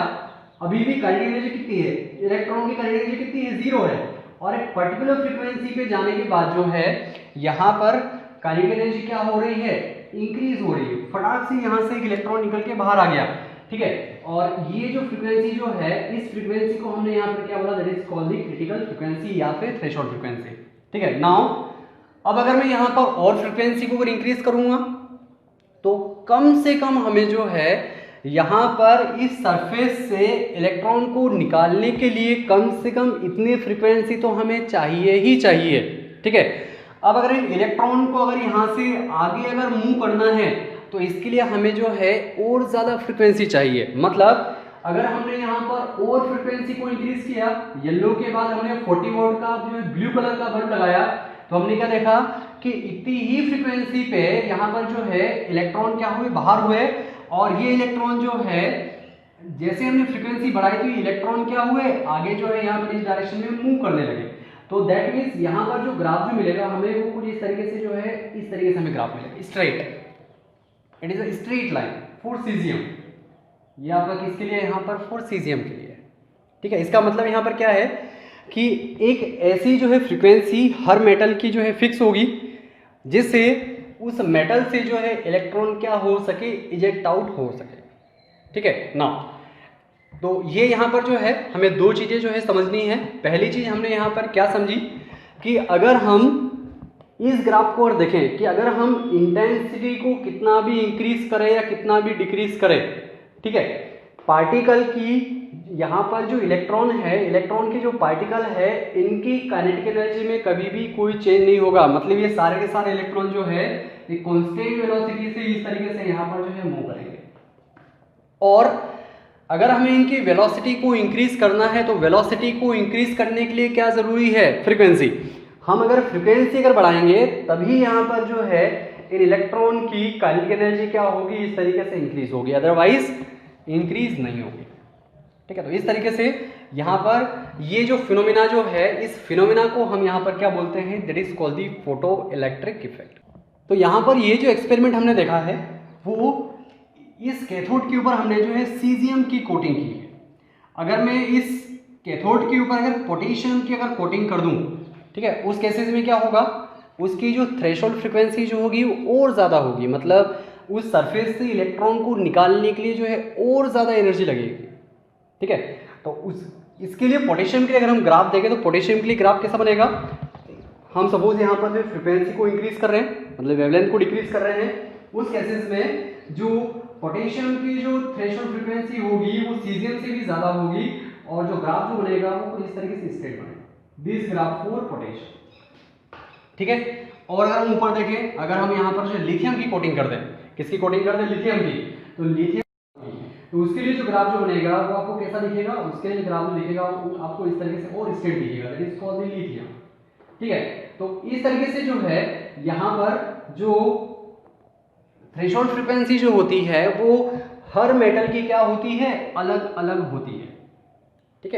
[SPEAKER 1] अभी भी काइनेटिक एनर्जी कितनी है, इलेक्ट्रॉन की काइनेटिक एनर्जी कितनी है, 0 है। और एक पर्टिकुलर फ्रीक्वेंसी पे जाने के बाद जो है यहाँ पर काइनेटिक एनर्जी क्या हो रही है, इंक्रीज हो रही है। फटाक से यहाँ से एक इलेक्ट्रॉन निकल के बाहर आ गया, ठीक है। और ये जो फ्रीक्वेंसी जो है, इस फ्रीक्वेंसी को हमने यहाँ पर क्या बोला, that is called the critical frequency या फिर थ्रेशोल्ड फ्रीक्वेंसी, ठीक है। नाउ अब अगर मैं यहाँ पर और फ्रीक्वेंसी को अगर इंक्रीज करूंगा तो कम से कम हमें जो है यहाँ पर इस सरफेस से इलेक्ट्रॉन को निकालने के लिए कम से कम इतनी फ्रीक्वेंसी तो हमें चाहिए ही चाहिए, ठीक है। अब अगर इलेक्ट्रॉन को अगर यहाँ से आगे अगर मूव करना है तो इसके लिए हमें जो है और ज़्यादा फ्रीक्वेंसी चाहिए। मतलब अगर हमने यहाँ पर और फ्रीक्वेंसी को इंक्रीज किया, येलो के बाद हमने 40 वोल्ट का जो है ब्लू कलर का बल्ब लगाया, तो हमने क्या देखा कि इतनी ही फ्रीक्वेंसी पे यहाँ पर जो है इलेक्ट्रॉन क्या हुए, बाहर हुए। और ये इलेक्ट्रॉन जो है जैसे हमने फ्रीक्वेंसी बढ़ाई तो इलेक्ट्रॉन क्या हुए, आगे जो है यहाँ पर इस डायरेक्शन में मूव करने लगे। तो दैट मीन्स यहाँ पर जो ग्राफ जो मिलेगा हमें वो कुछ इस तरीके से जो है, इस तरीके से हमें ग्राफ मिलेगा, straight, it is a straight line for caesium. ये आपका किसके लिए, यहाँ पर फॉर सीजियम के लिए, ठीक है। इसका मतलब यहाँ पर क्या है कि एक ऐसी जो है फ्रीक्वेंसी हर मेटल की जो है फिक्स होगी जिससे उस मेटल से जो है इलेक्ट्रॉन क्या हो सके, इजेक्ट आउट हो सके, ठीक है ना। तो ये यहाँ पर जो है हमें दो चीज़ें जो है समझनी है। पहली चीज़ हमने यहाँ पर क्या समझी कि अगर हम इस ग्राफ को और देखें कि अगर हम इंटेंसिटी को कितना भी इंक्रीज करें या कितना भी डिक्रीज करें, ठीक है, पार्टिकल की यहाँ पर जो इलेक्ट्रॉन है, इलेक्ट्रॉन के जो पार्टिकल है, इनकी काइनेटिक एनर्जी में कभी भी कोई चेंज नहीं होगा। मतलब ये सारे के सारे इलेक्ट्रॉन जो है एक कांस्टेंट वेलोसिटी से इस तरीके से यहाँ पर जो है मूव करेंगे। और अगर हमें इनकी वेलोसिटी को इंक्रीज करना है तो वेलोसिटी को इंक्रीज करने के लिए क्या जरूरी है, फ्रीक्वेंसी। हम अगर फ्रीक्वेंसी अगर बढ़ाएंगे तभी यहाँ पर जो है इन इलेक्ट्रॉन की काइनेटिक एनर्जी क्या होगी, इस तरीके से इंक्रीज होगी, अदरवाइज इंक्रीज नहीं होगी, ठीक है। तो इस तरीके से यहाँ पर ये जो फिनोमिना जो है, इस फिनोमिना को हम यहाँ पर क्या बोलते हैं, that is called the photo electric effect. तो यहाँ पर ये जो एक्सपेरिमेंट हमने देखा है वो इस कैथोड के ऊपर हमने जो है सीजियम की कोटिंग की है। अगर मैं इस कैथोड के ऊपर अगर पोटेशियम की अगर कोटिंग कर दूं, ठीक है, उस केसेस में क्या होगा, उसकी जो थ्रेशोल्ड फ्रीक्वेंसी जो होगी वो और ज़्यादा होगी। मतलब उस सरफेस से इलेक्ट्रॉन को निकालने के लिए जो है और ज़्यादा एनर्जी लगेगी, ठीक है। तो इसके लिए पोटेशियम के लिए अगर हम ग्राफ देखें तो पोटेशियम के लिए ग्राफ कैसा बनेगा, हम सपोज यहाँ पर जो फ्रीक्वेंसी को इंक्रीज कर रहे हैं, मतलब वेवलेंथ को डिक्रीज कर रहे हैं, उस केसेस में जो पोटेशियम की जो थ्रेशोल्ड फ्रीक्वेंसी होगी वो सीजियम से भी ज़्यादा होगी, और जो ग्राफ जो बनेगा वो कुछ इस तरीके से स्ट्रेट बनेगा, दिस ग्राफ फॉर पोटेशियम, ठीक है। और अगर हम ऊपर देखें, अगर हम यहाँ पर जो लिथियम की कोटिंग कर दें, किसकी कोटिंग कर दें, लिथियम की, तो लिथियम, तो उसके लिए जो ग्राफ जो बनेगा वो आपको कैसा दिखेगा, उसके लिए ग्राफ जो दिखेगा वो आपको इस तरीके से और स्ट्रेट दिखेगा, that is called the lithium, ठीक है। तो इस तरीके से जो है यहाँ पर जो थ्रेशोल्ड फ्रीक्वेंसी जो होती है वो हर मेटल की क्या होती है, अलग अलग होती है,